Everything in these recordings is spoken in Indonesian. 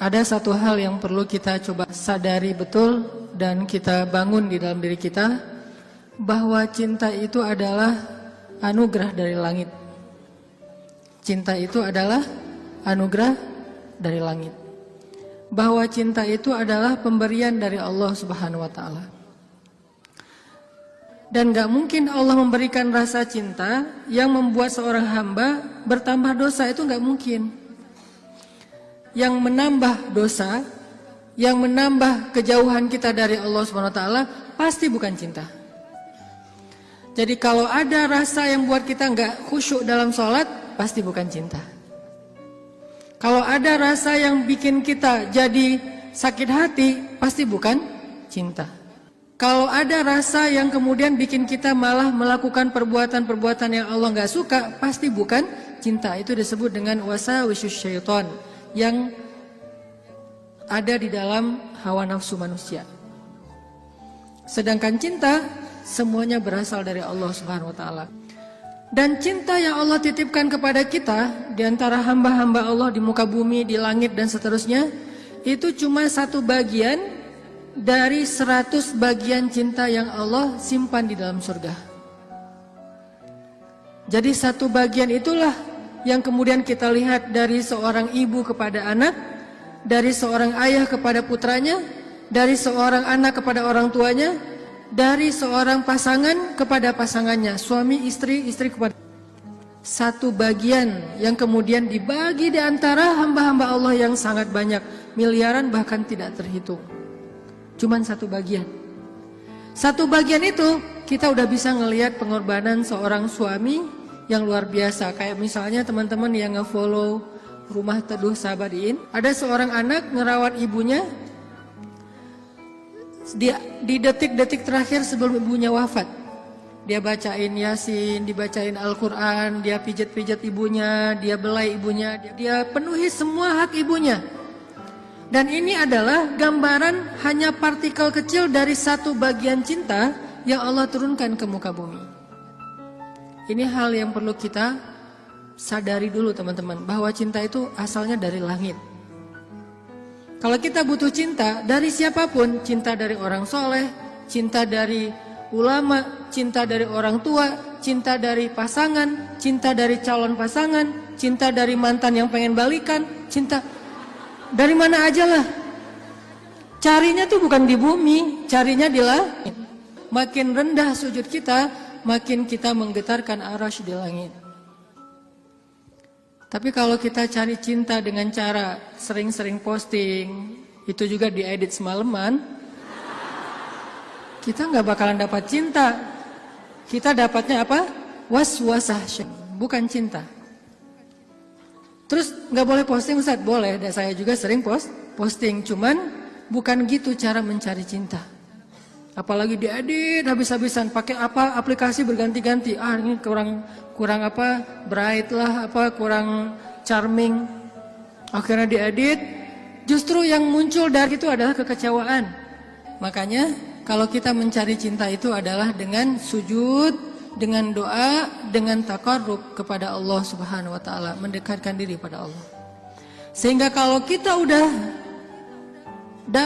Ada satu hal yang perlu kita coba sadari betul dan kita bangun di dalam diri kita, bahwa cinta itu adalah anugerah dari langit. Cinta itu adalah anugerah dari langit. Bahwa cinta itu adalah pemberian dari Allah Subhanahu wa taala. Dan gak mungkin Allah memberikan rasa cinta yang membuat seorang hamba bertambah dosa, itu gak mungkin. Yang menambah dosa, yang menambah kejauhan kita dari Allah SWT pasti bukan cinta. Jadi kalau ada rasa yang buat kita nggak khusyuk dalam sholat, pasti bukan cinta. Kalau ada rasa yang bikin kita jadi sakit hati, pasti bukan cinta. Kalau ada rasa yang kemudian bikin kita malah melakukan perbuatan-perbuatan yang Allah nggak suka, pasti bukan cinta. Itu disebut dengan wasawisus syaitan, yang ada di dalam hawa nafsu manusia. Sedangkan cinta semuanya berasal dari Allah Subhanahu wa taala. Dan cinta yang Allah titipkan kepada kita di antara hamba-hamba Allah di muka bumi, di langit dan seterusnya, itu cuma satu bagian dari 100 bagian cinta yang Allah simpan di dalam surga. Jadi satu bagian itulah yang kemudian kita lihat dari seorang ibu kepada anak, dari seorang ayah kepada putranya, dari seorang anak kepada orang tuanya, dari seorang pasangan kepada pasangannya, suami istri, istri kepada. Satu bagian yang kemudian dibagi di antara hamba-hamba Allah yang sangat banyak, miliaran bahkan tidak terhitung. Cuman satu bagian. Satu bagian itu kita udah bisa ngelihat pengorbanan seorang suami yang luar biasa. Kayak misalnya teman-teman yang nge-follow Rumah Teduh Sabadiin, ada seorang anak ngerawat ibunya di detik-detik terakhir sebelum ibunya wafat. Dia bacain Yasin, dibacain Al-Quran, dia pijat-pijat ibunya, dia belai ibunya, dia penuhi semua hak ibunya. Dan ini adalah gambaran hanya partikel kecil dari satu bagian cinta yang Allah turunkan ke muka bumi. Ini hal yang perlu kita sadari dulu teman-teman, bahwa cinta itu asalnya dari langit. Kalau kita butuh cinta dari siapapun, cinta dari orang soleh, cinta dari ulama, cinta dari orang tua, cinta dari pasangan, cinta dari calon pasangan, cinta dari mantan yang pengen balikan, cinta dari mana aja lah. Carinya tuh bukan di bumi, carinya di langit. Makin rendah sujud kita, makin kita menggetarkan arasy di langit. Tapi kalau kita cari cinta dengan cara sering-sering posting, itu juga diedit semalaman, kita nggak bakalan dapat cinta. Kita dapatnya apa? Was-wasah, bukan cinta. Terus nggak boleh posting, Ustaz? Boleh, dan saya juga sering posting. Cuman bukan gitu cara mencari cinta. Apalagi diedit habis-habisan, pakai apa aplikasi berganti-ganti. Ah, ini kurang apa bright lah, apa kurang charming. Akhirnya diedit. Justru yang muncul dari itu adalah kekecewaan. Makanya kalau kita mencari cinta itu adalah dengan sujud, dengan doa, dengan taqarrub kepada Allah Subhanahu wa taala, mendekatkan diri pada Allah. Sehingga kalau kita udah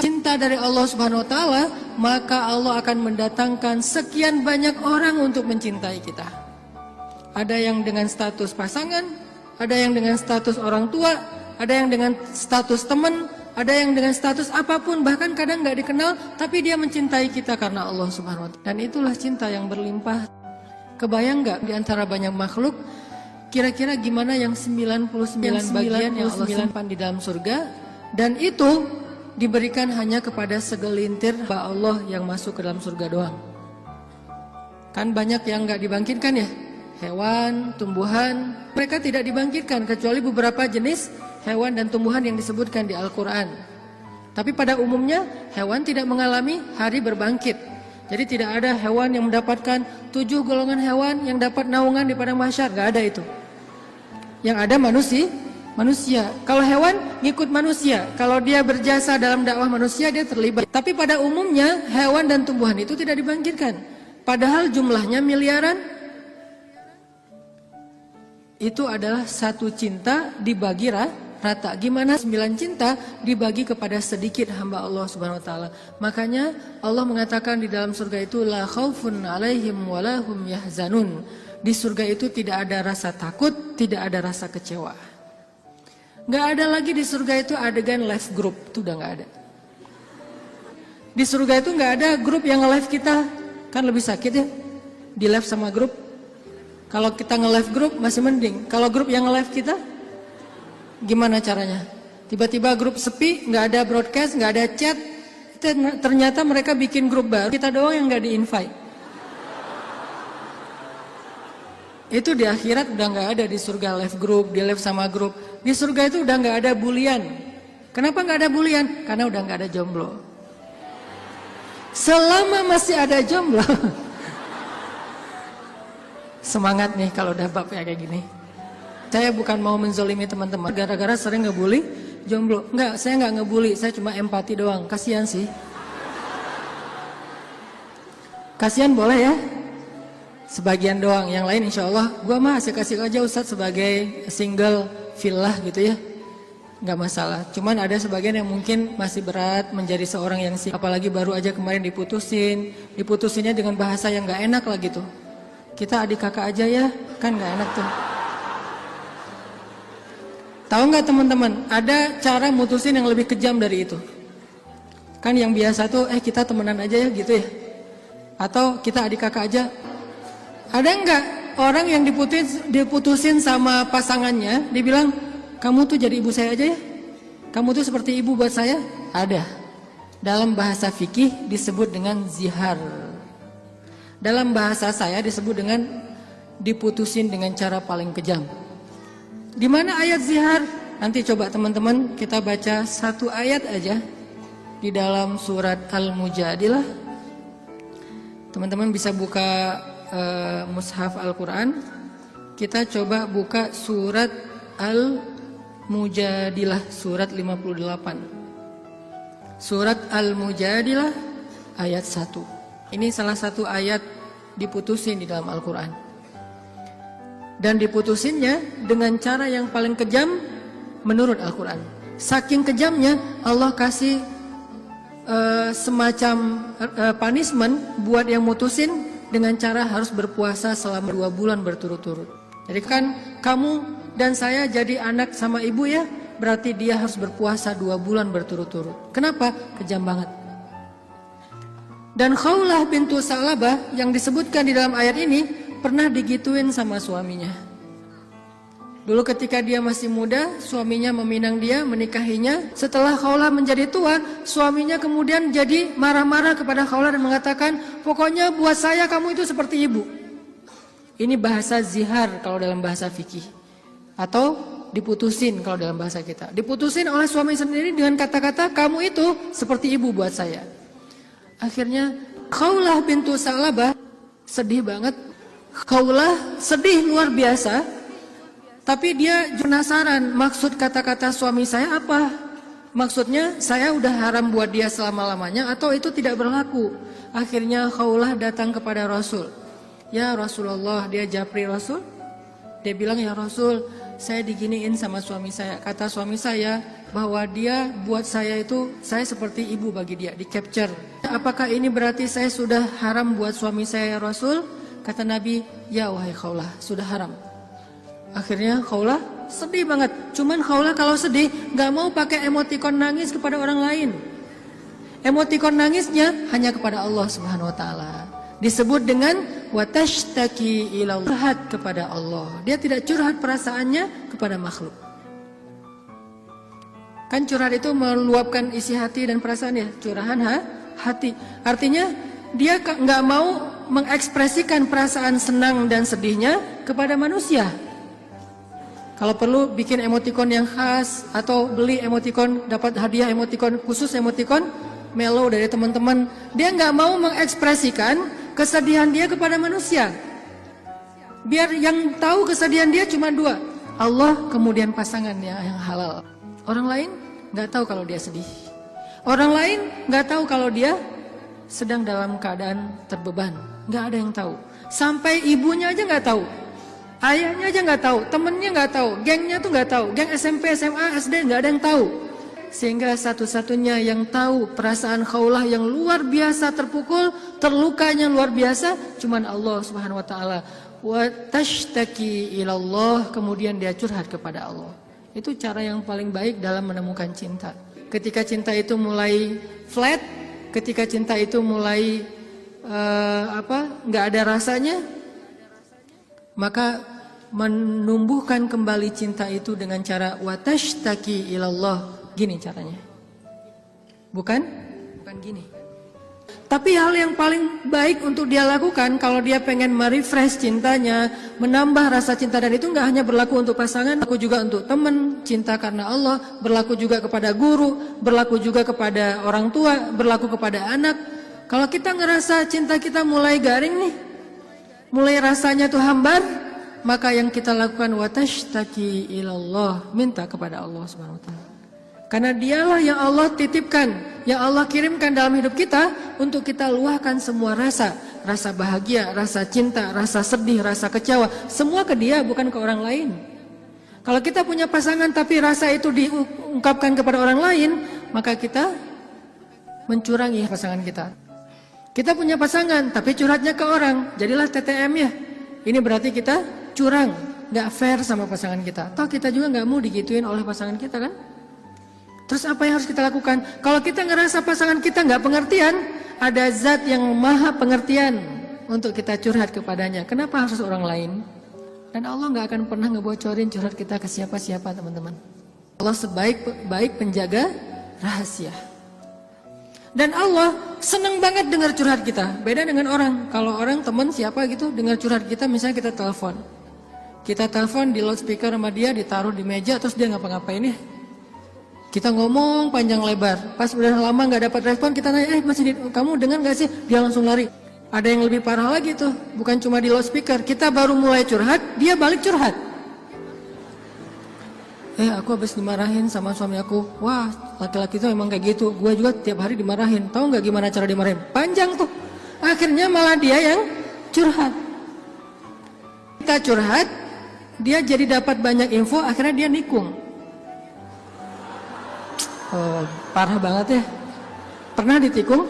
cinta dari Allah Subhanahu wa taala, maka Allah akan mendatangkan sekian banyak orang untuk mencintai kita. Ada yang dengan status pasangan, ada yang dengan status orang tua, ada yang dengan status teman, ada yang dengan status apapun, bahkan kadang nggak dikenal, tapi dia mencintai kita karena Allah Subhanahu wa taala. Dan itulah cinta yang berlimpah. Kebayang nggak di antara banyak makhluk, kira-kira gimana yang 99 bagian yang Allah simpan di dalam surga, dan itu diberikan hanya kepada segelintir hamba Allah yang masuk ke dalam surga doang. Kan banyak yang nggak dibangkitkan ya, hewan, tumbuhan, mereka tidak dibangkitkan kecuali beberapa jenis hewan dan tumbuhan yang disebutkan di Al-Quran. Tapi pada umumnya hewan tidak mengalami hari berbangkit. Jadi tidak ada hewan yang mendapatkan 7 golongan hewan yang dapat naungan di padang mahsyar, nggak ada itu. Yang ada manusia. Kalau hewan ngikut manusia, kalau dia berjasa dalam dakwah manusia dia terlibat. Tapi pada umumnya hewan dan tumbuhan itu tidak dibangkitkan. Padahal jumlahnya miliaran. Itu adalah satu cinta dibagi rata. Gimana 9 cinta dibagi kepada sedikit hamba Allah Subhanahu wa taala. Makanya Allah mengatakan di dalam surga itu la khaufun 'alaihim wa lahum yahzanun. Di surga itu tidak ada rasa takut, tidak ada rasa kecewa. Nggak ada lagi di surga itu adegan live group, itu udah nggak ada. Di surga itu nggak ada grup yang nge-live kita, kan lebih sakit ya, di live sama grup. Kalau kita nge-live grup masih mending, kalau grup yang nge-live kita, gimana caranya? Tiba-tiba grup sepi, nggak ada broadcast, nggak ada chat, ternyata mereka bikin grup baru, kita doang yang nggak di-invite. Itu di akhirat udah nggak ada di surga live group, di live sama grup. Di surga itu udah nggak ada bulian. Kenapa nggak ada bulian? Karena udah nggak ada jomblo. Selama masih ada jomblo, semangat nih kalau udah bab kayak gini. Saya bukan mau menzolimi teman-teman gara-gara sering ngebully jomblo. Enggak, saya nggak ngebully, saya cuma empati doang. Kasihan sih. Kasihan boleh ya. Sebagian doang, yang lain insya Allah gue mah asik-asik aja Ustadz sebagai single villah gitu ya, nggak masalah. Cuman ada sebagian yang mungkin masih berat menjadi seorang yang single, apalagi baru aja kemarin diputusinnya dengan bahasa yang nggak enak lah gitu. Kita adik kakak aja ya, kan nggak enak tuh. Tahu nggak teman-teman, ada cara mutusin yang lebih kejam dari itu. Kan yang biasa tuh kita temenan aja ya gitu ya, atau kita adik kakak aja. Ada nggak orang yang diputusin sama pasangannya, dibilang kamu tuh jadi ibu saya aja ya, kamu tuh seperti ibu buat saya? Ada. Dalam bahasa fikih disebut dengan zihar. Dalam bahasa saya disebut dengan diputusin dengan cara paling kejam. Di mana ayat zihar? Nanti coba teman-teman kita baca satu ayat aja di dalam surat Al-Mujadilah. Teman-teman bisa buka mushaf Al-Quran. Kita coba buka surat Al-Mujadilah, surat 58. Surat Al-Mujadilah ayat 1. Ini salah satu ayat diputusin di dalam Al-Quran. Dan diputusinnya dengan cara yang paling kejam menurut Al-Quran. Saking kejamnya Allah kasih semacam punishment buat yang mutusin, dengan cara harus berpuasa selama 2 bulan berturut-turut. Jadi kan kamu dan saya jadi anak sama ibu ya, berarti dia harus berpuasa 2 bulan berturut-turut. Kenapa? Kejam banget. Dan Khawlah bintu Sa'labah yang disebutkan di dalam ayat ini pernah digituin sama suaminya. Dulu ketika dia masih muda, suaminya meminang dia, menikahinya. Setelah Khawlah menjadi tua, suaminya kemudian jadi marah-marah kepada Khawlah dan mengatakan, pokoknya buat saya kamu itu seperti ibu. Ini bahasa zihar kalau dalam bahasa fikih. Atau diputusin kalau dalam bahasa kita. Diputusin oleh suami sendiri dengan kata-kata, kamu itu seperti ibu buat saya. Akhirnya Khawlah bintu Sa'labah sedih banget. Khawlah sedih luar biasa. Tapi dia penasaran, maksud kata-kata suami saya apa? Maksudnya saya udah haram buat dia selama-lamanya atau itu tidak berlaku? Akhirnya Khawlah datang kepada Rasul. Ya Rasulullah, dia japri Rasul. Dia bilang, ya Rasul, saya diginiin sama suami saya. Kata suami saya bahwa dia buat saya itu, saya seperti ibu bagi dia, di capture. Apakah ini berarti saya sudah haram buat suami saya ya Rasul? Kata Nabi, ya wahai Khawlah, sudah haram. Akhirnya Khawlah sedih banget. Cuman Khawlah kalau sedih gak mau pakai emotikon nangis kepada orang lain. Emotikon nangisnya hanya kepada Allah Subhanahu wa taala. Disebut dengan watashtaki ilallah, curhat kepada Allah. Dia tidak curhat perasaannya kepada makhluk. Kan curhat itu meluapkan isi hati dan perasaan ya, curahan hati. Artinya dia gak mau mengekspresikan perasaan senang dan sedihnya kepada manusia. Kalau perlu bikin emotikon yang khas atau beli emotikon, dapat hadiah emotikon khusus, emotikon melo dari teman-teman. Dia nggak mau mengekspresikan kesedihan dia kepada manusia. Biar yang tahu kesedihan dia cuma 2, Allah kemudian pasangannya yang halal. Orang lain nggak tahu kalau dia sedih. Orang lain nggak tahu kalau dia sedang dalam keadaan terbeban. Nggak ada yang tahu. Sampai ibunya aja nggak tahu. Ayahnya aja nggak tahu, temennya nggak tahu, gengnya tuh nggak tahu, geng SMP, SMA, SD nggak ada yang tahu. Sehingga satu-satunya yang tahu perasaan Khawlah yang luar biasa terpukul, terlukanya luar biasa, cuman Allah Subhanahu wa taala. Wa tashtaki ilallah, kemudian dia curhat kepada Allah. Itu cara yang paling baik dalam menemukan cinta. Ketika cinta itu mulai flat, ketika cinta itu mulai nggak ada rasanya, maka menumbuhkan kembali cinta itu dengan cara wa tashtaki ilallah. Gini caranya. Bukan gini. Tapi hal yang paling baik untuk dia lakukan kalau dia pengen merefresh cintanya, menambah rasa cinta, dan itu nggak hanya berlaku untuk pasangan, berlaku juga untuk teman, cinta karena Allah, berlaku juga kepada guru, berlaku juga kepada orang tua, berlaku kepada anak. Kalau kita ngerasa cinta kita mulai garing nih, mulai rasanya tuh hambar, maka yang kita lakukan watashtaki ilallah, minta kepada Allah Subhanahu wa taala. Karena dialah yang Allah titipkan, yang Allah kirimkan dalam hidup kita untuk kita luahkan semua rasa. Rasa bahagia, rasa cinta, rasa sedih, rasa kecewa. Semua ke dia, bukan ke orang lain. Kalau kita punya pasangan tapi rasa itu diungkapkan kepada orang lain, maka kita mencurangi pasangan kita. Kita punya pasangan tapi curhatnya ke orang, jadilah TTM ya. Ini berarti kita curang, gak fair sama pasangan kita. Toh kita juga gak mau digituin oleh pasangan kita kan? Terus apa yang harus kita lakukan? Kalau kita ngerasa pasangan kita nggak pengertian, ada zat yang maha pengertian untuk kita curhat kepadanya. Kenapa harus orang lain? Dan Allah nggak akan pernah ngebocorin curhat kita ke siapa-siapa, teman-teman. Allah sebaik-baik penjaga rahasia. Dan Allah senang banget dengar curhat kita. Beda dengan orang. Kalau orang teman siapa gitu dengar curhat kita, misalnya kita telepon. Kita telepon di loudspeaker sama dia, ditaruh di meja, terus dia ngapa-ngapain ya? Kita ngomong panjang lebar, pas udah lama nggak dapat respon, kita nanya, kamu dengar nggak sih? Dia langsung lari. Ada yang lebih parah lagi tuh, bukan cuma di loudspeaker, kita baru mulai curhat, dia balik curhat. Aku habis dimarahin sama suami aku. Wah, laki-laki itu memang kayak gitu. Gue juga tiap hari dimarahin. Tahu nggak gimana cara dimarahin? Panjang tuh. Akhirnya malah dia yang curhat. Kita curhat, dia jadi dapat banyak info, akhirnya dia nikung. Oh, parah banget ya. Pernah ditikung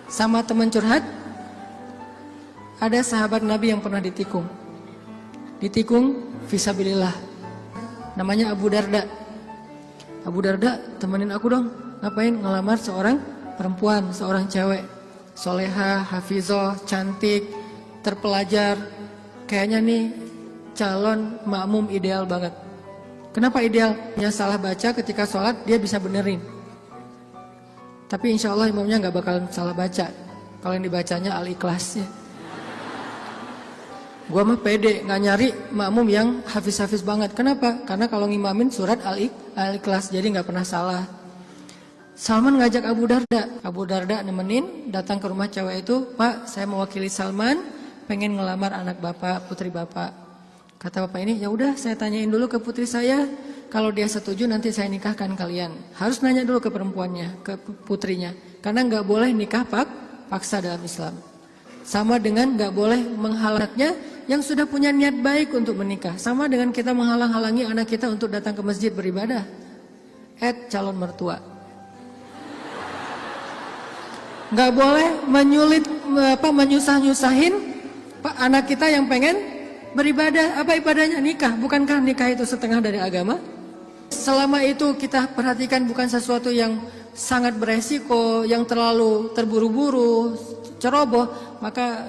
sama teman curhat? Ada sahabat Nabi yang pernah ditikung. Ditikung fisabilillah. Namanya Abu Darda. Abu Darda, temenin aku dong. Ngapain? Ngelamar seorang perempuan, seorang cewek. Soleha, hafizah, cantik, terpelajar. Kayaknya nih calon makmum ideal banget. Kenapa ideal? Yang salah baca ketika sholat dia bisa benerin. Tapi insya Allah imamnya nggak bakal salah baca. Kalau yang dibacanya Al-Ikhlas ya. Gua mah pede nggak nyari makmum yang hafiz-hafiz banget. Kenapa? Karena kalau ngimamin surat Al-Ikhlas jadi nggak pernah salah. Salman ngajak Abu Darda. Abu Darda nemenin datang ke rumah cewek itu. Pak, saya mewakili Salman, pengen ngelamar anak bapak, putri bapak. Kata bapak ini, ya udah saya tanyain dulu ke putri saya, kalau dia setuju nanti saya nikahkan kalian. Harus nanya dulu ke perempuannya, ke putrinya, karena nggak boleh nikah paksa dalam Islam. Sama dengan nggak boleh menghalangnya yang sudah punya niat baik untuk menikah. Sama dengan kita menghalang-halangi anak kita untuk datang ke masjid beribadah. Calon mertua. Nggak boleh menyusah-nyusahin anak kita yang pengen beribadah. Apa ibadahnya? Nikah. Bukankah nikah itu setengah dari agama? Selama itu kita perhatikan bukan sesuatu yang sangat beresiko, yang terlalu terburu-buru, ceroboh, maka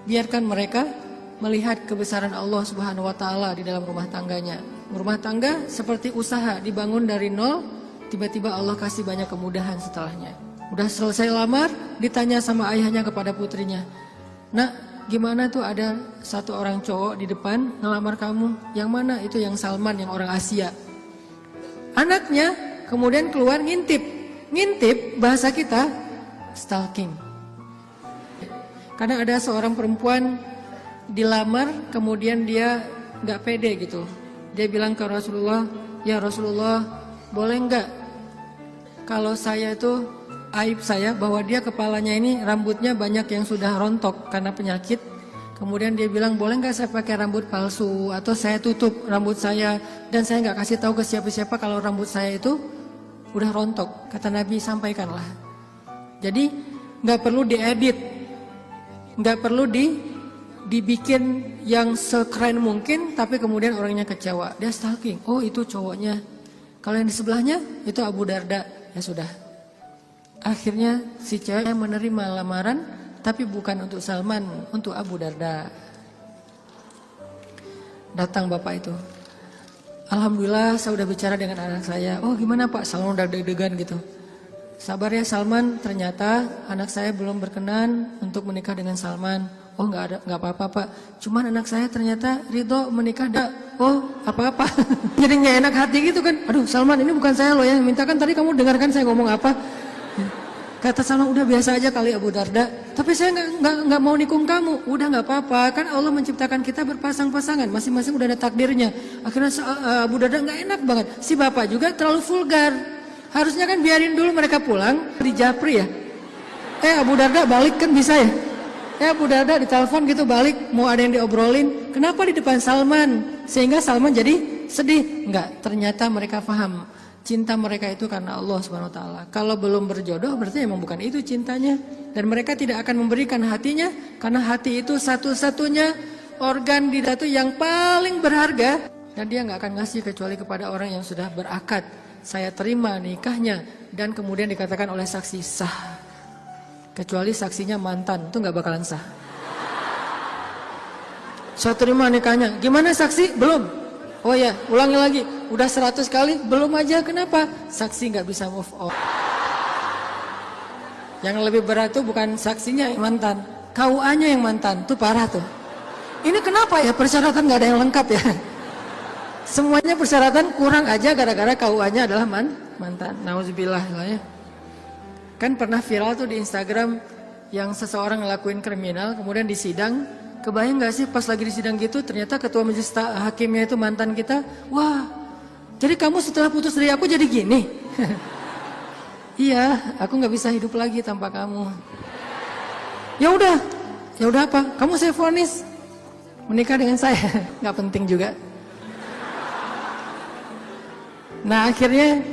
biarkan mereka melihat kebesaran Allah Subhanahu wa taala di dalam rumah tangganya. Rumah tangga seperti usaha dibangun dari nol, tiba-tiba Allah kasih banyak kemudahan setelahnya. Udah selesai lamar, ditanya sama ayahnya kepada putrinya. Nak, gimana tuh ada satu orang cowok di depan ngelamar kamu? Yang mana? Itu yang Salman, yang orang Asia. Anaknya kemudian keluar ngintip. Ngintip bahasa kita stalking. Karena ada seorang perempuan dilamar, kemudian dia nggak pede gitu. Dia bilang ke Rasulullah, ya Rasulullah, boleh nggak kalau saya itu aib saya bahwa dia kepalanya ini rambutnya banyak yang sudah rontok karena penyakit. Kemudian dia bilang, boleh nggak saya pakai rambut palsu atau saya tutup rambut saya dan saya nggak kasih tahu ke siapa-siapa kalau rambut saya itu udah rontok. Kata Nabi, sampaikanlah. Jadi nggak perlu diedit, nggak perlu dibikin yang sekeren mungkin, tapi kemudian orangnya kecewa. Dia stalking, oh itu cowoknya. Kalau yang di sebelahnya itu Abu Darda, ya sudah. Akhirnya si cewek menerima lamaran, tapi bukan untuk Salman, untuk Abu Darda. Datang bapak itu. Alhamdulillah saya udah bicara dengan anak saya. Oh gimana Pak, Salman udah deg-degan gitu. Sabar ya Salman, ternyata anak saya belum berkenan untuk menikah dengan Salman. Oh nggak apa-apa Pak. Cuman anak saya ternyata ridho menikah. Oh apa-apa. Jadi nggak enak hati gitu kan. Aduh Salman, ini bukan saya loh ya. Minta kan tadi kamu dengarkan saya ngomong apa. Kata Salman, udah biasa aja kali Abu Darda. Tapi saya nggak mau nikung kamu. Udah nggak apa-apa. Kan Allah menciptakan kita berpasang-pasangan. Masing-masing udah ada takdirnya. Akhirnya Abu Darda nggak enak banget. Si bapak juga terlalu vulgar. Harusnya kan biarin dulu mereka pulang di Japri ya. Abu Darda balik kan bisa ya. Abu Darda ditelepon gitu balik. Mau ada yang diobrolin. Kenapa di depan Salman? Sehingga Salman jadi sedih. Enggak, ternyata mereka paham. Cinta mereka itu karena Allah Subhanahu wa taala. Kalau belum berjodoh berarti emang bukan itu cintanya. Dan mereka tidak akan memberikan hatinya karena hati itu satu-satunya organ di datu yang paling berharga dan dia nggak akan ngasih kecuali kepada orang yang sudah berakad. Saya terima nikahnya dan kemudian dikatakan oleh saksi sah. Kecuali saksinya mantan, itu nggak bakalan sah. Saya terima nikahnya. Gimana saksi? Belum. Oh ya, ulangi lagi. Udah 100 kali, belum aja. Kenapa? Saksi nggak bisa move on. Yang lebih berat tuh bukan saksinya yang mantan, KUA-nya yang mantan. Tuh parah tuh. Ini kenapa ya persyaratan nggak ada yang lengkap ya? Semuanya persyaratan kurang aja gara-gara KUA-nya adalah mantan. Nauzubillah lah ya. Kan pernah viral tuh di Instagram yang seseorang ngelakuin kriminal kemudian disidang. Kebayang gak sih pas lagi di sidang gitu ternyata ketua majelis hakimnya itu mantan kita. Wah, jadi kamu setelah putus dari aku jadi gini? Iya, aku gak bisa hidup lagi tanpa kamu. Ya udah apa? Kamu saya vonis menikah dengan saya. Gak penting juga. Nah akhirnya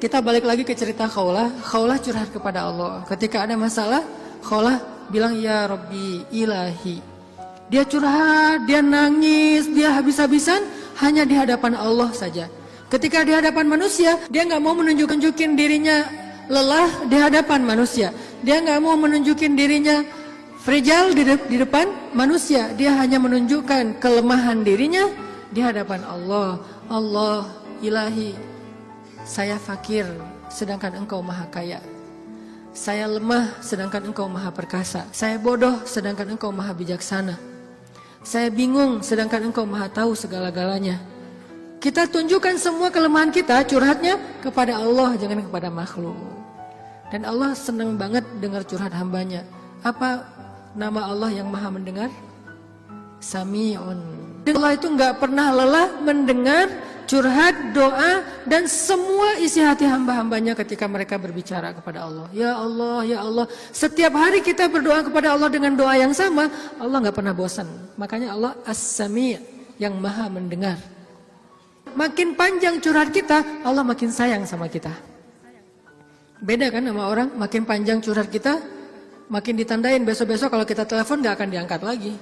kita balik lagi ke cerita Khawlah. Khawlah curhat kepada Allah. Ketika ada masalah, Khawlah bilang ya Rabbi ilahi. Dia curhat, dia nangis, dia habis-habisan hanya di hadapan Allah saja. Ketika di hadapan manusia, dia nggak mau menunjukin dirinya lelah di hadapan manusia. Dia nggak mau menunjukin dirinya fragile di depan manusia. Dia hanya menunjukkan kelemahan dirinya di hadapan Allah. Allah ilahi, saya fakir sedangkan engkau maha kaya. Saya lemah sedangkan engkau maha perkasa. Saya bodoh sedangkan engkau maha bijaksana. Saya bingung sedangkan engkau maha tahu segala-galanya. Kita tunjukkan semua kelemahan kita, curhatnya kepada Allah, jangan kepada makhluk. Dan Allah senang banget dengar curhat hambanya. Apa nama Allah yang maha mendengar? Sami'un. Allah itu gak pernah lelah mendengar curhat, doa, dan semua isi hati hamba-hambanya ketika mereka berbicara kepada Allah. Ya Allah, ya Allah. Setiap hari kita berdoa kepada Allah dengan doa yang sama, Allah gak pernah bosan. Makanya Allah As-Sami' yang maha mendengar. Makin panjang curhat kita, Allah makin sayang sama kita. Beda kan sama orang, makin panjang curhat kita, makin ditandain besok-besok kalau kita telepon gak akan diangkat lagi.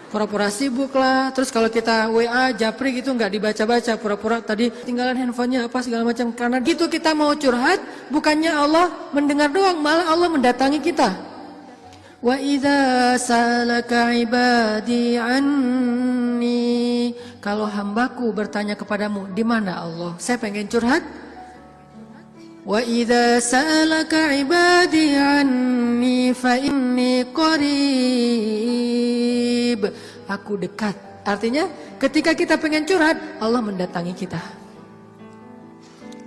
Pura-pura sibuk lah, terus kalau kita WA, japri gitu nggak dibaca-baca, pura-pura tadi tinggalan handphonenya apa segala macam. Karena gitu kita mau curhat, bukannya Allah mendengar doang, malah Allah mendatangi kita. Wa idza salaka ibadi anni, kalau hambaku bertanya kepadamu, di mana Allah? Saya pengen curhat. Wa idza salaka ibadi anni fa inni qarib. Aku dekat. Artinya ketika kita pengen curhat, Allah mendatangi kita.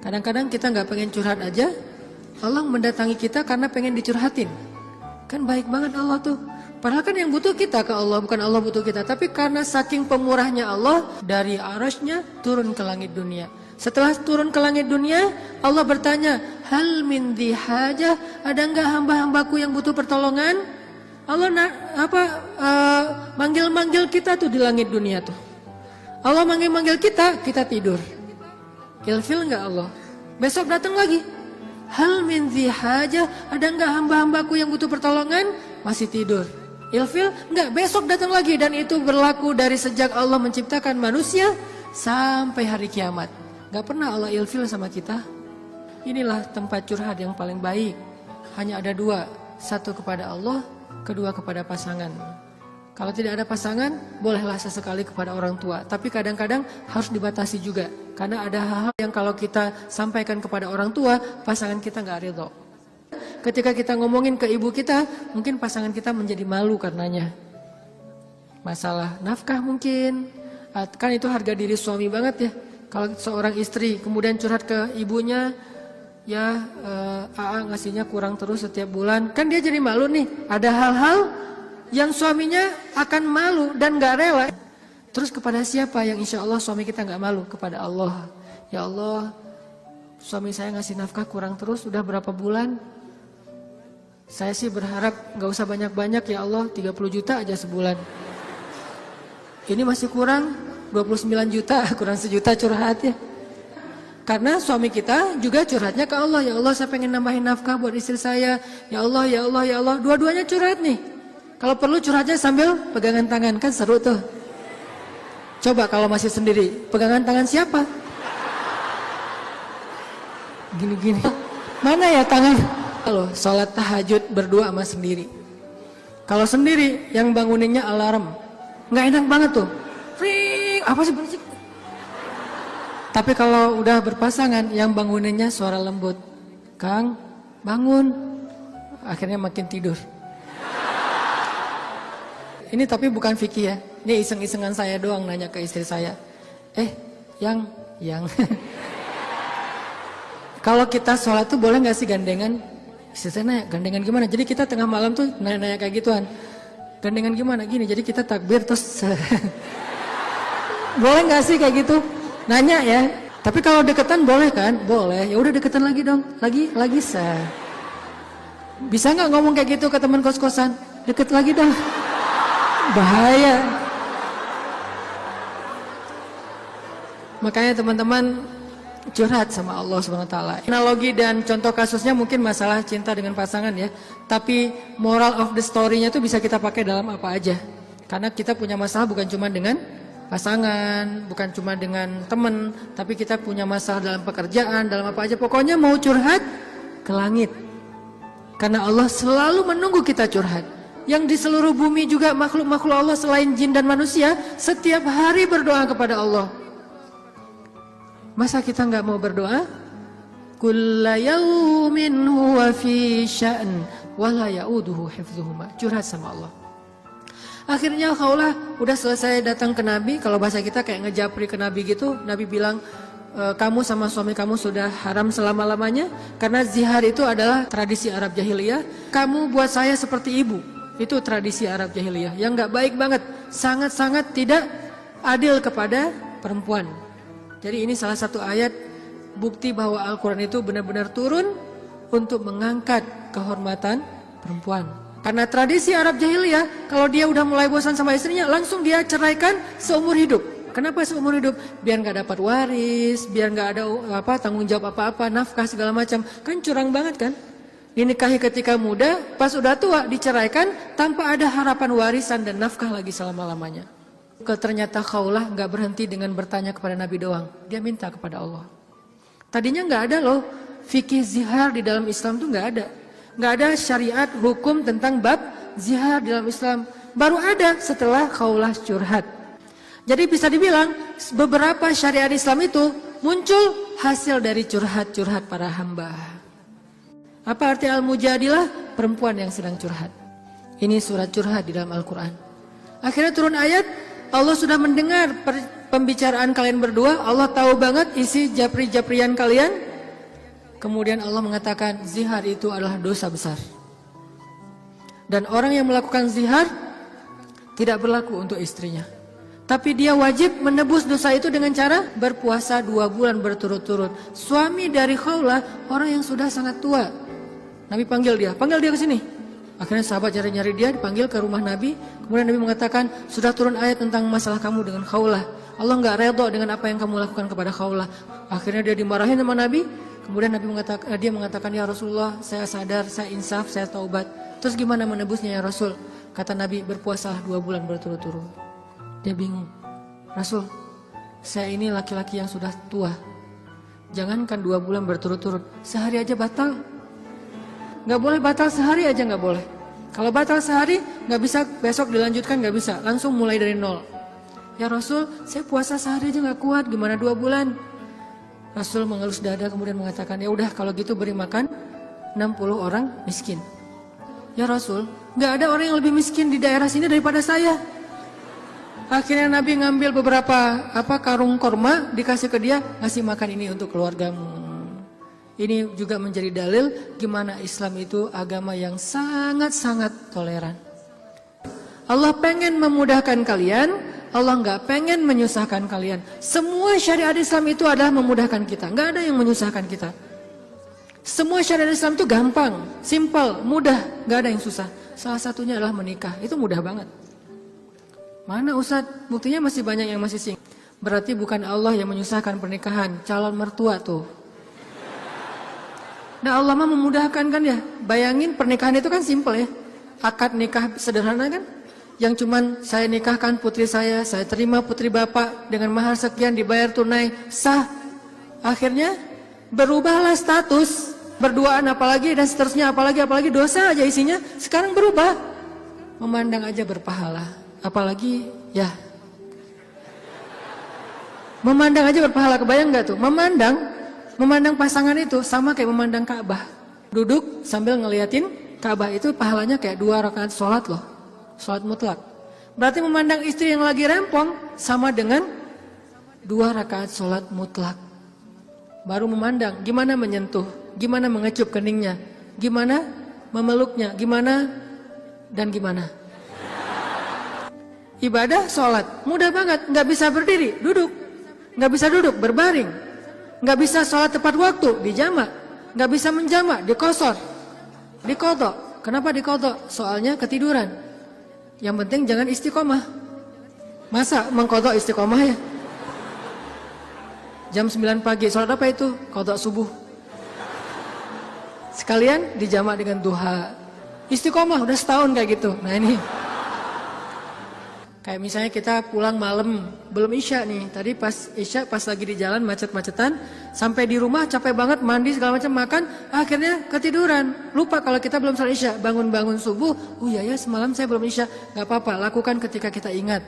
Kadang-kadang kita nggak pengen curhat aja, Allah mendatangi kita karena pengen dicurhatin. Kan baik banget Allah tuh. Padahal kan yang butuh kita ke Allah, bukan Allah butuh kita. Tapi karena saking pemurahnya Allah, dari arasnya turun ke langit dunia. Setelah turun ke langit dunia, Allah bertanya, hal min dhi hajah, ada enggak hamba-hambaku yang butuh pertolongan? Allah manggil-manggil kita tuh di langit dunia tuh. Allah manggil-manggil kita, kita tidur. Ilfil nggak Allah? Besok datang lagi. Hal min dzi hajah, ada nggak hamba-hambaku yang butuh pertolongan? Masih tidur. Ilfil nggak? Besok datang lagi, dan itu berlaku dari sejak Allah menciptakan manusia sampai hari kiamat. Nggak pernah Allah ilfil sama kita. Inilah tempat curhat yang paling baik. Hanya ada dua, satu kepada Allah, kedua kepada pasangan. Kalau tidak ada pasangan, bolehlah sesekali kepada orang tua. Tapi kadang-kadang harus dibatasi juga. Karena ada hal-hal yang kalau kita sampaikan kepada orang tua, pasangan kita nggak ridho. Ketika kita ngomongin ke ibu kita, mungkin pasangan kita menjadi malu karenanya. Masalah nafkah mungkin. Kan itu harga diri suami banget ya. Kalau seorang istri kemudian curhat ke ibunya, ya AA ngasihnya kurang terus setiap bulan. Kan dia jadi malu nih. Ada hal-hal yang suaminya akan malu dan gak rela. Terus kepada siapa yang insya Allah suami kita gak malu? Kepada Allah. Ya Allah, suami saya ngasih nafkah kurang terus udah berapa bulan. Saya sih berharap gak usah banyak-banyak ya Allah, 30 juta aja sebulan. Ini masih kurang 29 juta, kurang sejuta curhat ya. Karena suami kita juga curhatnya ke Allah. Ya Allah, saya pengen nambahin nafkah buat istri saya. Ya Allah, ya Allah, ya Allah. Dua-duanya curhat nih. Kalau perlu curhatnya sambil pegangan tangan, kan seru tuh. Coba kalau masih sendiri, pegangan tangan siapa? Gini-gini. Mana ya tangan? Kalau sholat tahajud berdua sama sendiri. Kalau sendiri, yang banguninnya alarm. Nggak enak banget tuh. Ring, apa sih berisik? Tapi kalau udah berpasangan, yang banguninnya suara lembut. Kang, bangun. Akhirnya makin tidur. Ini tapi bukan fikih ya. Ini iseng-isengan saya doang nanya ke istri saya. Yang. Kalau kita sholat tuh boleh gak sih gandengan? Istri saya nanya, gandengan gimana? Jadi kita tengah malam tuh nanya-nanya kayak gituan. Gandengan gimana? Gini, jadi kita takbir terus. Boleh gak sih kayak gitu? Nanya ya. Tapi kalau deketan boleh kan? Boleh. Ya udah deketan lagi dong. Lagi sah. Bisa gak ngomong kayak gitu ke teman kos-kosan? Deket lagi dong. Bahaya. Makanya teman-teman curhat sama Allah SWT. Analogi dan contoh kasusnya mungkin masalah cinta dengan pasangan ya. Tapi moral of the story-nya itu bisa kita pakai dalam apa aja. Karena kita punya masalah bukan cuma dengan pasangan, bukan cuma dengan teman, tapi kita punya masalah dalam pekerjaan, dalam apa aja. Pokoknya mau curhat ke langit. Karena Allah selalu menunggu kita curhat. Yang di seluruh bumi juga makhluk-makhluk Allah selain jin dan manusia setiap hari berdoa kepada Allah. Masa kita nggak mau berdoa? Kulla yaumin huwa fi sya'n wa la ya'uduhu hifdzuhuma. Curhat sama Allah. Akhirnya Khawlah udah selesai datang ke Nabi. Kalau bahasa kita kayak ngejapri ke Nabi gitu. Nabi bilang, kamu sama suami kamu sudah haram selama-lamanya. Karena zihar itu adalah tradisi Arab Jahiliyah. Kamu buat saya seperti ibu. Itu tradisi Arab Jahiliyah yang gak baik banget. Sangat-sangat tidak adil kepada perempuan. Jadi ini salah satu ayat bukti bahwa Al-Quran itu benar-benar turun untuk mengangkat kehormatan perempuan. Karena tradisi Arab Jahiliyah, kalau dia udah mulai bosan sama istrinya, langsung dia ceraikan seumur hidup. Kenapa seumur hidup? Biar gak dapat waris, biar gak ada tanggung jawab apa-apa, nafkah segala macam. Kan curang banget kan? Dinikahi ketika muda, pas udah tua diceraikan tanpa ada harapan warisan dan nafkah lagi selama-lamanya. Ternyata Khawlah gak berhenti dengan bertanya kepada Nabi doang. Dia minta kepada Allah. Tadinya gak ada loh fikih zihar di dalam Islam tuh gak ada. Gak ada syariat hukum tentang bab zihar di dalam Islam. Baru ada setelah Khawlah curhat. Jadi bisa dibilang beberapa syariat Islam itu muncul hasil dari curhat-curhat para hamba. Apa arti Al-Mujadilah? Perempuan yang sedang curhat. Ini surat curhat di dalam Al-Quran. Akhirnya turun ayat, Allah sudah mendengar pembicaraan kalian berdua. Allah tahu banget isi japri-japrian kalian. Kemudian Allah mengatakan, zihar itu adalah dosa besar. Dan orang yang melakukan zihar tidak berlaku untuk istrinya. Tapi dia wajib menebus dosa itu dengan cara berpuasa 2 bulan berturut-turut. Suami dari Khawlah orang yang sudah sangat tua. Nabi panggil dia ke sini. Akhirnya sahabat nyari-nyari dia, dipanggil ke rumah Nabi. Kemudian Nabi mengatakan, sudah turun ayat tentang masalah kamu dengan Khawlah. Allah nggak redha dengan apa yang kamu lakukan kepada Khawlah. Akhirnya dia dimarahin sama Nabi. Kemudian Nabi mengatakan, ya Rasulullah, saya sadar, saya insaf, saya taubat. Terus gimana menebusnya ya Rasul? Kata Nabi, berpuasalah 2 bulan berturut-turut. Dia bingung. Rasul, saya ini laki-laki yang sudah tua. Jangankan 2 bulan berturut-turut, sehari aja batal. Nggak boleh batal sehari aja, nggak boleh. Kalau batal sehari, nggak bisa besok dilanjutkan, nggak bisa. Langsung mulai dari nol. Ya Rasul, saya puasa sehari aja nggak kuat, gimana 2 bulan? Rasul mengelus dada kemudian mengatakan, ya udah kalau gitu beri makan 60 orang miskin. Ya Rasul, nggak ada orang yang lebih miskin di daerah sini daripada saya. Akhirnya Nabi ngambil beberapa karung korma, dikasih ke dia, ngasih makan ini untuk keluargamu. Ini juga menjadi dalil gimana Islam itu agama yang sangat-sangat toleran. Allah pengen memudahkan kalian, Allah nggak pengen menyusahkan kalian. Semua syariat Islam itu adalah memudahkan kita, nggak ada yang menyusahkan kita. Semua syariat Islam itu gampang, simple, mudah, nggak ada yang susah. Salah satunya adalah menikah, itu mudah banget. Mana Ustadz? Buktinya masih banyak yang masih single. Berarti bukan Allah yang menyusahkan pernikahan, calon mertua tuh. Nah Allah mah memudahkan kan ya. Bayangin pernikahan itu kan simple ya. Akad nikah sederhana kan. Yang cuman saya nikahkan putri saya terima putri bapak dengan mahar sekian dibayar tunai, sah. Akhirnya berubahlah status, berduaan apalagi dan seterusnya apalagi dosa aja isinya. Sekarang berubah. Memandang aja berpahala. Apalagi ya. Memandang aja berpahala, kebayang gak tuh? Memandang pasangan itu sama kayak memandang Ka'bah. Duduk sambil ngeliatin Ka'bah itu pahalanya kayak 2 rakaat sholat loh. Sholat mutlak. Berarti memandang istri yang lagi rempong sama dengan 2 rakaat sholat mutlak. Baru memandang gimana menyentuh, gimana mengecup keningnya, gimana memeluknya, gimana dan gimana. Ibadah sholat mudah banget, nggak bisa berdiri, duduk, nggak bisa duduk, berbaring. Nggak bisa sholat tepat waktu, dijamak. Nggak bisa menjamak, dikosor, dikodok. Kenapa dikodok? Soalnya ketiduran. Yang penting jangan istiqomah. Masa mengkodok istiqomah ya? Jam 9 pagi, sholat apa itu? Kodok subuh. Sekalian dijamak dengan duha. Istiqomah udah setahun kayak gitu. Nah ini. Kayak misalnya kita pulang malam, belum isya nih. Tadi pas isya, pas lagi di jalan macet-macetan, sampai di rumah capek banget, mandi segala macam, makan, akhirnya ketiduran. Lupa kalau kita belum sholat isya, bangun-bangun subuh, oh iya ya semalam saya belum isya. Gak apa-apa, lakukan ketika kita ingat.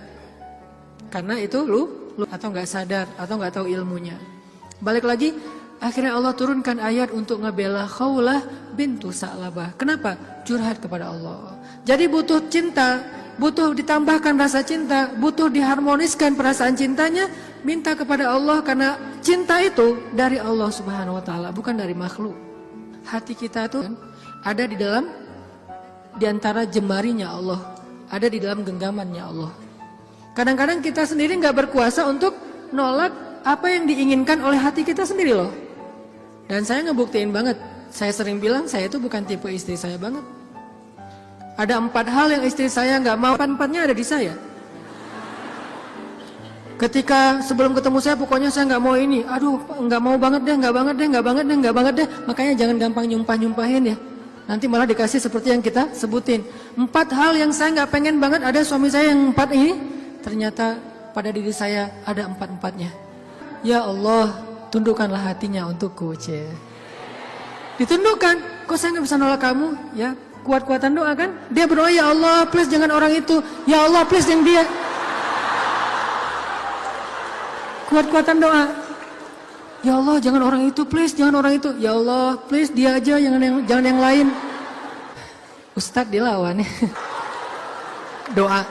Karena itu lu atau gak sadar, atau gak tahu ilmunya. Balik lagi, akhirnya Allah turunkan ayat untuk ngebela Khawlah bintu Sa'labah. Kenapa? Curhat kepada Allah. Jadi butuh cinta, butuh ditambahkan rasa cinta, butuh diharmoniskan perasaan cintanya, minta kepada Allah karena cinta itu dari Allah Subhanahu wa taala, bukan dari makhluk. Hati kita itu ada di antara jemarinya Allah, ada di dalam genggamannya Allah. Kadang-kadang kita sendiri nggak berkuasa untuk nolak apa yang diinginkan oleh hati kita sendiri loh. Dan saya ngebuktiin banget, saya sering bilang saya itu bukan tipe istri saya banget. Ada 4 hal yang istri saya nggak mau, 4-4-nya ada di saya. Ketika sebelum ketemu saya, pokoknya saya nggak mau ini. Aduh, nggak mau banget deh, nggak banget deh. Makanya jangan gampang nyumpahin ya. Nanti malah dikasih seperti yang kita sebutin. 4 hal yang saya nggak pengen banget ada suami saya yang 4 ini. Ternyata pada diri saya ada 4-4-nya. Ya Allah, tundukkanlah hatinya untukku, C. Ditundukkan. Kok saya nggak bisa nolak kamu? Ya. Kuat-kuatan doa kan? Dia berdoa, ya Allah please jangan orang itu. Ya Allah please yang dia. Kuat-kuatan doa. Ya Allah jangan orang itu please, jangan orang itu. Ya Allah please dia aja, jangan yang lain. Ustadz dilawan ya. Doa.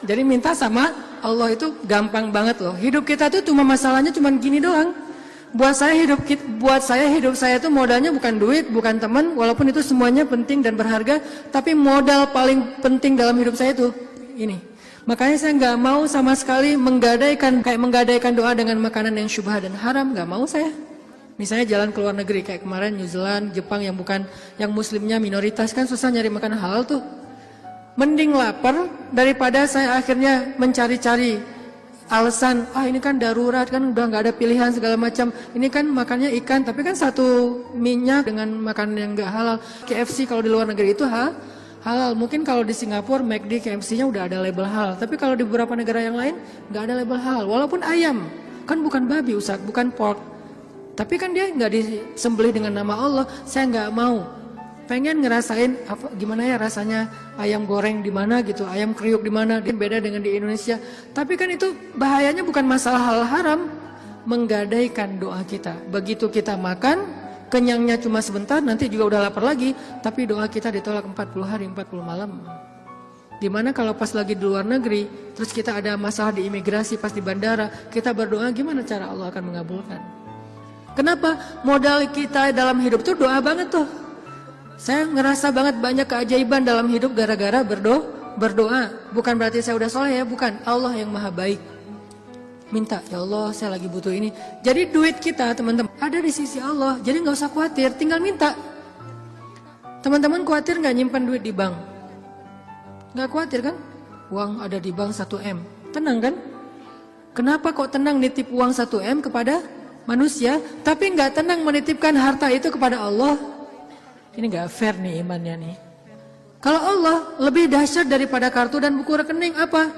Jadi minta sama Allah itu gampang banget loh. Hidup kita tuh cuma masalahnya cuma gini doang. Buat saya hidup saya itu modalnya bukan duit, bukan teman, walaupun itu semuanya penting dan berharga, tapi modal paling penting dalam hidup saya itu ini. Makanya saya nggak mau sama sekali menggadaikan doa dengan makanan yang syubhat dan haram, nggak mau saya. Misalnya jalan ke luar negeri kayak kemarin New Zealand, Jepang yang bukan yang muslimnya minoritas kan susah nyari makanan halal tuh. Mending lapar daripada saya akhirnya mencari-cari alasan, ini kan darurat kan udah nggak ada pilihan segala macam. Ini kan makannya ikan tapi kan satu minyak dengan makanan yang nggak halal. KFC kalau di luar negeri itu halal. Mungkin kalau di Singapura McD KFC-nya udah ada label halal. Tapi kalau di beberapa negara yang lain nggak ada label halal. Walaupun ayam kan bukan babi Ustaz, bukan pork. Tapi kan dia nggak disembelih dengan nama Allah. Saya nggak mau. Pengen ngerasain gimana ya rasanya ayam goreng di mana gitu, ayam kriuk di mana, dia beda dengan di Indonesia. Tapi kan itu bahayanya bukan masalah hal haram, menggadaikan doa kita. Begitu kita makan, kenyangnya cuma sebentar, nanti juga udah lapar lagi, tapi doa kita ditolak 40 hari 40 malam. Dimana kalau pas lagi di luar negeri, terus kita ada masalah di imigrasi pas di bandara, kita berdoa gimana cara Allah akan mengabulkan? Kenapa? Modal kita dalam hidup tuh doa banget tuh. Saya ngerasa banget banyak keajaiban dalam hidup gara-gara berdoa. Bukan berarti saya udah soleh ya, bukan. Allah yang maha baik. Minta, ya Allah saya lagi butuh ini. Jadi duit kita teman-teman ada di sisi Allah. Jadi gak usah khawatir, tinggal minta. Teman-teman khawatir gak nyimpan duit di bank? Gak khawatir kan? Uang ada di bank 1M. Tenang kan? Kenapa kok tenang nitip uang 1M kepada manusia, tapi gak tenang menitipkan harta itu kepada Allah? Ini gak fair nih imannya nih. Kalau Allah lebih dahsyat daripada kartu dan buku rekening apa?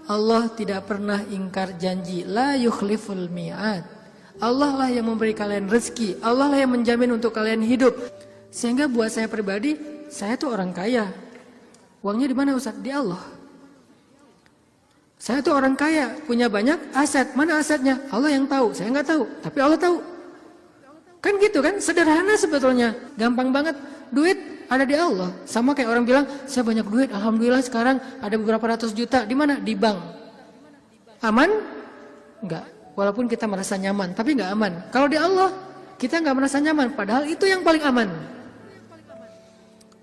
Allah tidak pernah ingkar janji. La yukhliful mi'ad. Allah lah yang memberi kalian rezeki. Allah lah yang menjamin untuk kalian hidup. Sehingga buat saya pribadi, saya tuh orang kaya. Uangnya di mana Ustaz? Di Allah. Saya tuh orang kaya, punya banyak aset. Mana asetnya? Allah yang tahu. Saya nggak tahu, tapi Allah tahu. Kan gitu kan, sederhana sebetulnya, gampang banget. Duit ada di Allah. Sama kayak orang bilang, saya banyak duit, alhamdulillah sekarang ada beberapa ratus juta. Di mana? Di bank. Aman? Enggak. Walaupun kita merasa nyaman, tapi enggak aman. Kalau di Allah, kita enggak merasa nyaman, padahal itu yang paling aman.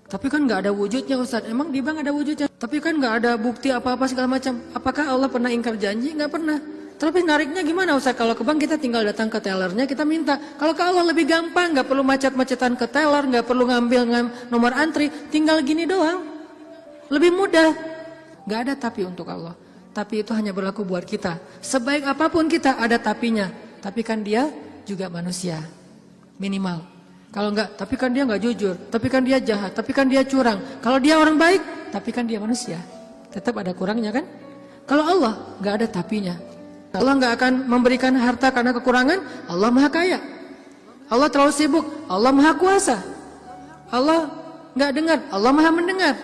Tapi kan enggak ada wujudnya Ustaz. Emang di bank ada wujudnya? Tapi kan enggak ada bukti apa-apa segala macam. Apakah Allah pernah ingkar janji? Enggak pernah. Tapi nariknya gimana Ustaz? Kalau ke bank kita tinggal datang ke tellernya, kita minta. Kalau ke Allah lebih gampang, nggak perlu macet-macetan ke teller, nggak perlu ngambil nomor antri, tinggal gini doang. Lebih mudah. Nggak ada tapi untuk Allah. Tapi itu hanya berlaku buat kita. Sebaik apapun kita ada tapinya. Tapi kan dia juga manusia. Minimal. Kalau nggak, tapi kan dia nggak jujur. Tapi kan dia jahat. Tapi kan dia curang. Kalau dia orang baik, tapi kan dia manusia. Tetap ada kurangnya kan? Kalau Allah nggak ada tapinya. Allah nggak akan memberikan harta karena kekurangan. Allah maha kaya. Allah terlalu sibuk. Allah maha kuasa. Allah nggak dengar. Allah maha mendengar.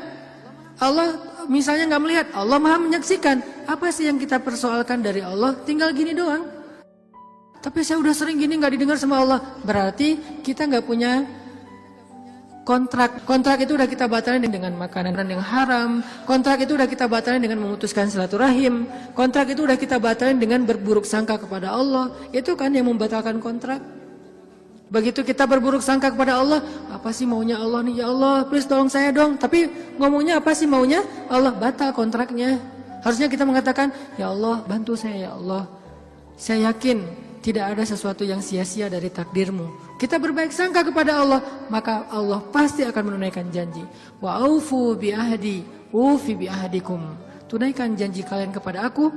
Allah misalnya nggak melihat. Allah maha menyaksikan. Apa sih yang kita persoalkan dari Allah? Tinggal gini doang. Tapi saya udah sering gini nggak didengar sama Allah. Berarti kita nggak punya kontrak. Kontrak itu udah kita batalin dengan makanan yang haram. Kontrak itu udah kita batalin dengan memutuskan silaturahim. Kontrak itu udah kita batalin dengan berburuk sangka kepada Allah. Itu kan yang membatalkan kontrak. Begitu kita berburuk sangka kepada Allah, apa sih maunya Allah nih? Ya Allah, please tolong saya dong. Tapi ngomongnya apa sih maunya? Allah, batal kontraknya. Harusnya kita mengatakan, ya Allah, bantu saya ya Allah. Saya yakin tidak ada sesuatu yang sia-sia dari takdirmu. Kita berbaik sangka kepada Allah, maka Allah pasti akan menunaikan janji. Wa aufu bi ahdi, ufi bi ahdikum. Tunaikan janji kalian kepada aku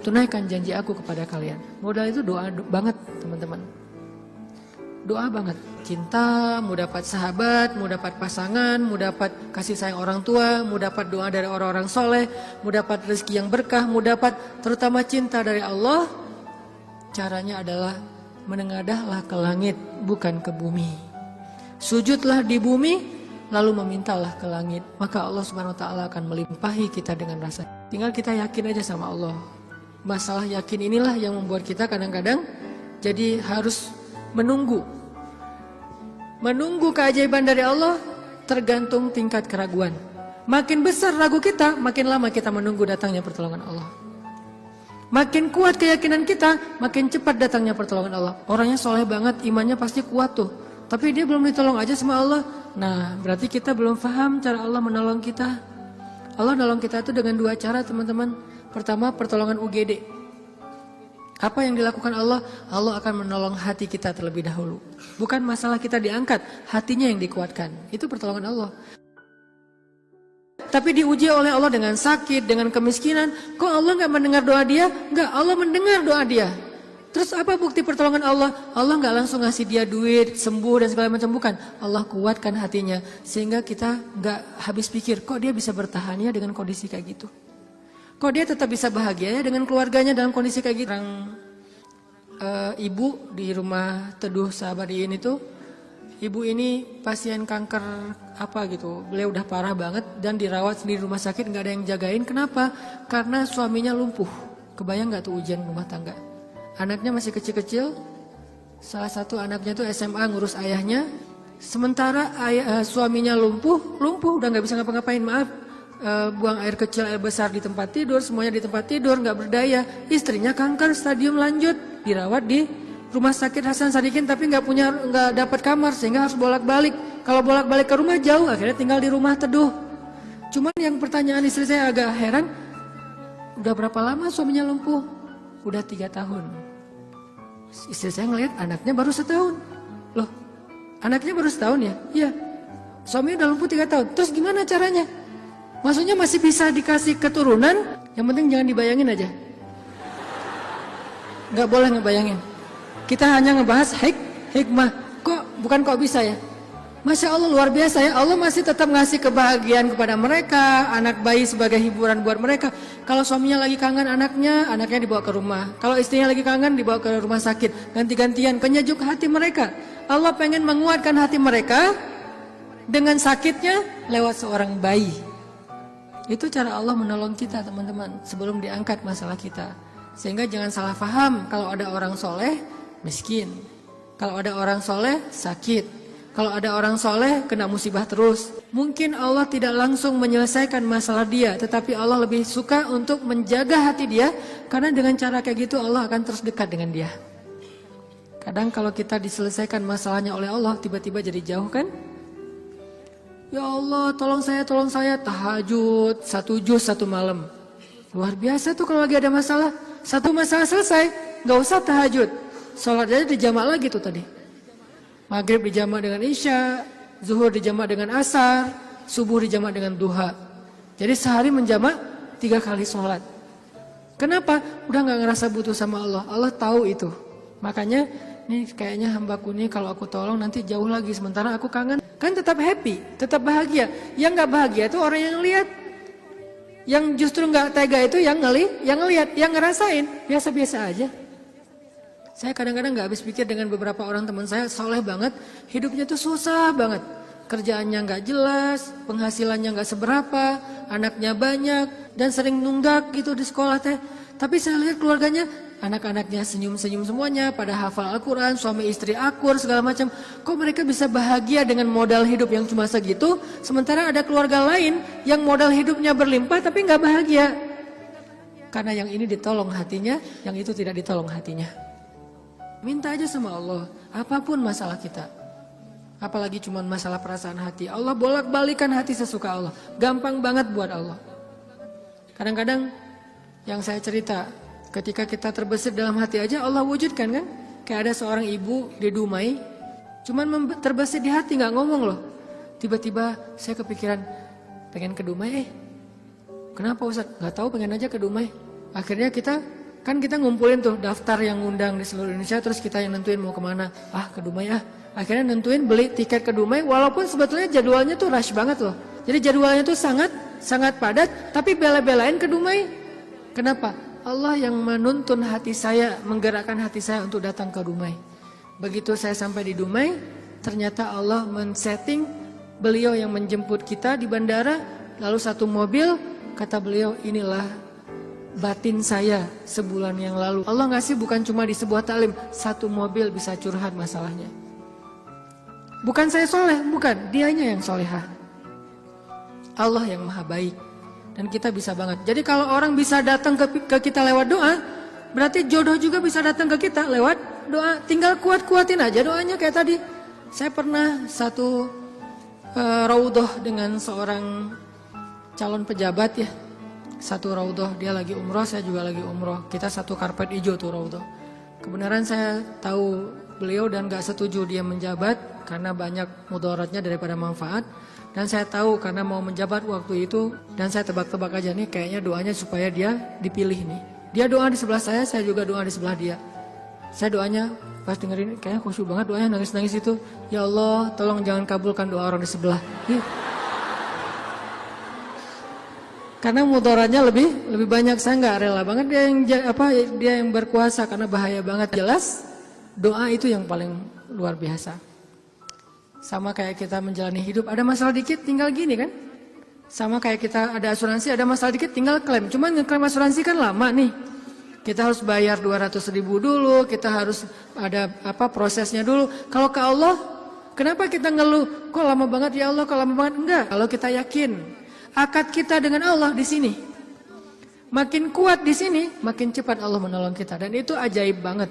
tunaikan janji aku kepada kalian. Modal itu doa banget, teman-teman. Doa banget. Cinta, mau dapat sahabat, mau dapat pasangan, mau dapat kasih sayang orang tua, mau dapat doa dari orang-orang soleh, mau dapat rezeki yang berkah, mau dapat terutama cinta dari Allah. Caranya adalah menengadahlah ke langit, bukan ke bumi. Sujudlah di bumi, lalu memintalah ke langit. Maka Allah Subhanahu Wa Taala akan melimpahi kita dengan rasa. Tinggal kita yakin aja sama Allah. Masalah yakin inilah yang membuat kita kadang-kadang jadi harus menunggu. Menunggu keajaiban dari Allah tergantung tingkat keraguan. Makin besar ragu kita, makin lama kita menunggu datangnya pertolongan Allah. Makin kuat keyakinan kita, makin cepat datangnya pertolongan Allah. Orangnya soleh banget, imannya pasti kuat tuh. Tapi dia belum ditolong aja sama Allah. Nah, berarti kita belum paham cara Allah menolong kita. Allah nolong kita itu dengan dua cara, teman-teman. Pertama, pertolongan UGD. Apa yang dilakukan Allah? Allah akan menolong hati kita terlebih dahulu. Bukan masalah kita diangkat, hatinya yang dikuatkan. Itu pertolongan Allah. Tapi diuji oleh Allah dengan sakit, dengan kemiskinan. Kok Allah nggak mendengar doa dia? Nggak, Allah mendengar doa dia. Terus apa bukti pertolongan Allah? Allah nggak langsung ngasih dia duit, sembuh dan segala macam, bukan. Allah kuatkan hatinya sehingga kita nggak habis pikir, kok dia bisa bertahan ya dengan kondisi kayak gitu. Kok dia tetap bisa bahagia ya dengan keluarganya dalam kondisi kayak gitu. Ibu di rumah Teduh Sahabatiin itu, ibu ini pasien kanker apa gitu. Beliau udah parah banget dan dirawat di rumah sakit, nggak ada yang jagain. Kenapa? Karena suaminya lumpuh. Kebayang nggak tuh ujian rumah tangga? Anaknya masih kecil-kecil, salah satu anaknya tuh SMA ngurus ayahnya. Sementara suaminya lumpuh udah nggak bisa ngapa-ngapain, maaf. Buang air kecil, air besar di tempat tidur, semuanya di tempat tidur, nggak berdaya. Istrinya kanker stadium lanjut, dirawat di rumah sakit Hasan Sadikin, tapi nggak dapat kamar sehingga harus bolak-balik. Kalau bolak-balik ke rumah jauh, akhirnya tinggal di rumah Teduh. Cuman yang pertanyaan istri saya agak heran, udah berapa lama suaminya lumpuh? Udah 3 tahun. Istri saya ngelihat anaknya baru 1 tahun. Loh, anaknya baru 1 tahun ya? Iya. Suaminya udah lumpuh 3 tahun. Terus gimana caranya? Maksudnya masih bisa dikasih keturunan? Yang penting jangan dibayangin aja. Gak boleh ngebayangin. Kita hanya ngebahas hikmah. Bukan kok bisa ya? Masya Allah luar biasa ya. Allah masih tetap ngasih kebahagiaan kepada mereka. Anak bayi sebagai hiburan buat mereka. Kalau suaminya lagi kangen anaknya dibawa ke rumah. Kalau istrinya lagi kangen dibawa ke rumah sakit. Ganti-gantian, penyejuk hati mereka. Allah pengen menguatkan hati mereka dengan sakitnya lewat seorang bayi. Itu cara Allah menolong kita teman-teman sebelum diangkat masalah kita. Sehingga jangan salah paham, kalau ada orang soleh miskin, kalau ada orang soleh sakit, kalau ada orang soleh kena musibah terus. Mungkin Allah tidak langsung menyelesaikan masalah dia, tetapi Allah lebih suka untuk menjaga hati dia, karena dengan cara kayak gitu Allah akan terus dekat dengan dia. Kadang kalau kita diselesaikan masalahnya oleh Allah, tiba-tiba jadi jauh kan? Ya Allah tolong saya, tahajud 1 juz 1 malam. Luar biasa tuh kalau lagi ada masalah. 1 masalah selesai, gak usah tahajud. Sholat aja dijamak lagi tuh tadi. Maghrib dijamak dengan Isya, Zuhur dijamak dengan Asar, Subuh dijamak dengan Duha. Jadi sehari menjamak 3 kali sholat. Kenapa? Udah gak ngerasa butuh sama Allah. Allah tahu itu. Makanya ini kayaknya hambaku nih kalau aku tolong nanti jauh lagi. Sementara aku kangen. Kan tetap happy, tetap bahagia. Yang gak bahagia itu orang yang lihat. Yang justru gak tega itu yang ngelihat, yang ngerasain. Biasa-biasa aja. Saya kadang-kadang gak habis pikir dengan beberapa orang teman saya, soleh banget, hidupnya tuh susah banget. Kerjaannya gak jelas, penghasilannya gak seberapa, anaknya banyak, dan sering nunggak gitu di sekolah teh. Tapi saya lihat keluarganya, anak-anaknya senyum-senyum semuanya, pada hafal Al-Quran, suami istri akur, segala macam. Kok mereka bisa bahagia dengan modal hidup yang cuma segitu, sementara ada keluarga lain yang modal hidupnya berlimpah tapi gak bahagia. Karena yang ini ditolong hatinya, yang itu tidak ditolong hatinya. Minta aja sama Allah, apapun masalah kita. Apalagi cuma masalah perasaan hati. Allah bolak-balikan hati sesuka Allah. Gampang banget buat Allah. Kadang-kadang yang saya cerita, ketika kita terbesit dalam hati aja Allah wujudkan kan. Kayak ada seorang ibu di Dumai, cuman terbesit di hati gak ngomong loh. Tiba-tiba saya kepikiran, pengen ke Dumai Kenapa Ustaz? Gak tahu, pengen aja ke Dumai. Akhirnya kita ngumpulin tuh daftar yang ngundang di seluruh Indonesia, terus kita yang nentuin mau kemana. Ke Dumai Akhirnya nentuin beli tiket ke Dumai, walaupun sebetulnya jadwalnya tuh rush banget loh. Jadi jadwalnya tuh sangat padat, tapi bela-belain ke Dumai. Kenapa? Allah yang menuntun hati saya, menggerakkan hati saya untuk datang ke Dumai. Begitu saya sampai di Dumai, ternyata Allah men-setting beliau yang menjemput kita di bandara, lalu satu mobil, kata beliau, inilah batin saya sebulan yang lalu. Allah ngasih bukan cuma di sebuah taklim, satu mobil bisa curhat masalahnya. Bukan saya soleh, bukan, dianya yang solehah. Allah yang maha baik. Dan kita bisa banget. Jadi kalau orang bisa datang ke kita lewat doa, berarti jodoh juga bisa datang ke kita lewat doa. Tinggal kuat-kuatin aja doanya kayak tadi. Saya pernah satu raudhah dengan seorang calon pejabat ya. Satu raudhah, dia lagi umroh, saya juga lagi umroh. Kita satu karpet hijau tuh raudhah. Kebenaran saya tahu beliau dan gak setuju dia menjabat karena banyak mudaratnya daripada manfaat. Dan saya tahu karena mau menjabat waktu itu, dan saya tebak-tebak aja nih, kayaknya doanya supaya dia dipilih nih. Dia doa di sebelah saya juga doa di sebelah dia. Saya doanya pas dengerin kayaknya khusyuk banget doanya, nangis-nangis itu. Ya Allah, tolong jangan kabulkan doa orang di sebelah. Karena mudaratnya lebih banyak, saya nggak rela banget dia yang berkuasa karena bahaya banget. Jelas doa itu yang paling luar biasa. Sama kayak kita menjalani hidup, ada masalah dikit tinggal gini kan. Sama kayak kita ada asuransi, ada masalah dikit tinggal klaim. Cuman ngeklaim asuransi kan lama nih. Kita harus bayar 200.000 dulu, kita harus ada prosesnya dulu. Kalau ke Allah, kenapa kita ngeluh? Kok lama banget ya Allah, kok lama banget? Enggak, kalau kita yakin akad kita dengan Allah di sini. Makin kuat di sini, makin cepat Allah menolong kita, dan itu ajaib banget.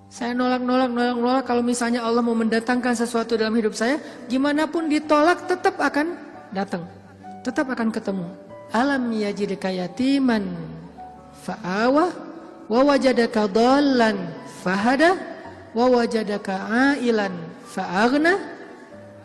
Saya nolak kalau misalnya Allah mau mendatangkan sesuatu dalam hidup saya, gimana pun ditolak tetap akan datang. Tetap akan ketemu. Alam yajidka yatiman fa'awa wa wajadaka dhallan fahada wa wajadaka ailan fa'aghna.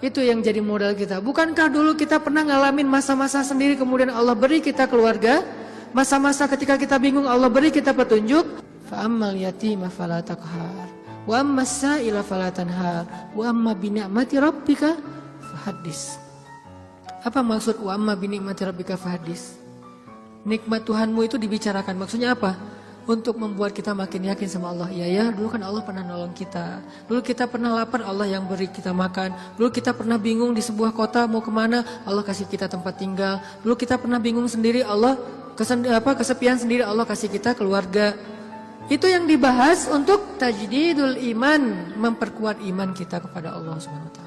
Itu yang jadi modal kita. Bukankah dulu kita pernah ngalamin masa-masa sendiri kemudian Allah beri kita keluarga, masa-masa ketika kita bingung Allah beri kita petunjuk. Fa'ammal yatima fala taqhar wa ammas sa'ila fala tanhar wa amma bi ni'mati rabbika fahaddis. Apa maksud wa amma bi ni'mati rabbika fahaddis? Nikmat Tuhanmu itu dibicarakan. Maksudnya apa? Untuk membuat kita makin yakin sama Allah. Ya, dulu kan Allah pernah nolong kita. Dulu kita pernah lapar, Allah yang beri kita makan. Dulu kita pernah bingung di sebuah kota mau kemana, Allah kasih kita tempat tinggal. Dulu kita pernah bingung sendiri, Allah kesepian sendiri, Allah kasih kita keluarga. Itu yang dibahas untuk tajdidul iman, memperkuat iman kita kepada Allah SWT.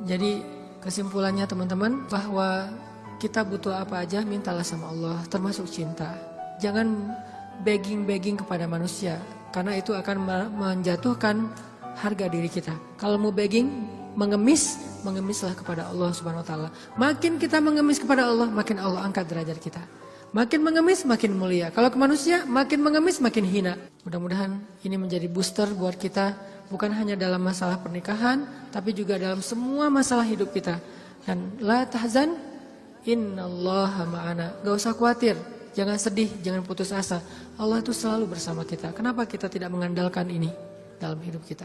Jadi kesimpulannya teman-teman, bahwa kita butuh apa aja mintalah sama Allah, termasuk cinta. Jangan begging kepada manusia, karena itu akan menjatuhkan harga diri kita. Kalau mau begging, mengemislah kepada Allah Subhanahu wa taala. Makin kita mengemis kepada Allah, makin Allah angkat derajat kita. Makin mengemis makin mulia. Kalau ke manusia makin mengemis makin hina. Mudah-mudahan ini menjadi booster buat kita, bukan hanya dalam masalah pernikahan, tapi juga dalam semua masalah hidup kita. Dan la tahzan, innallaha ma'ana. Gak usah khawatir, jangan sedih, jangan putus asa. Allah itu selalu bersama kita. Kenapa kita tidak mengandalkan ini dalam hidup kita?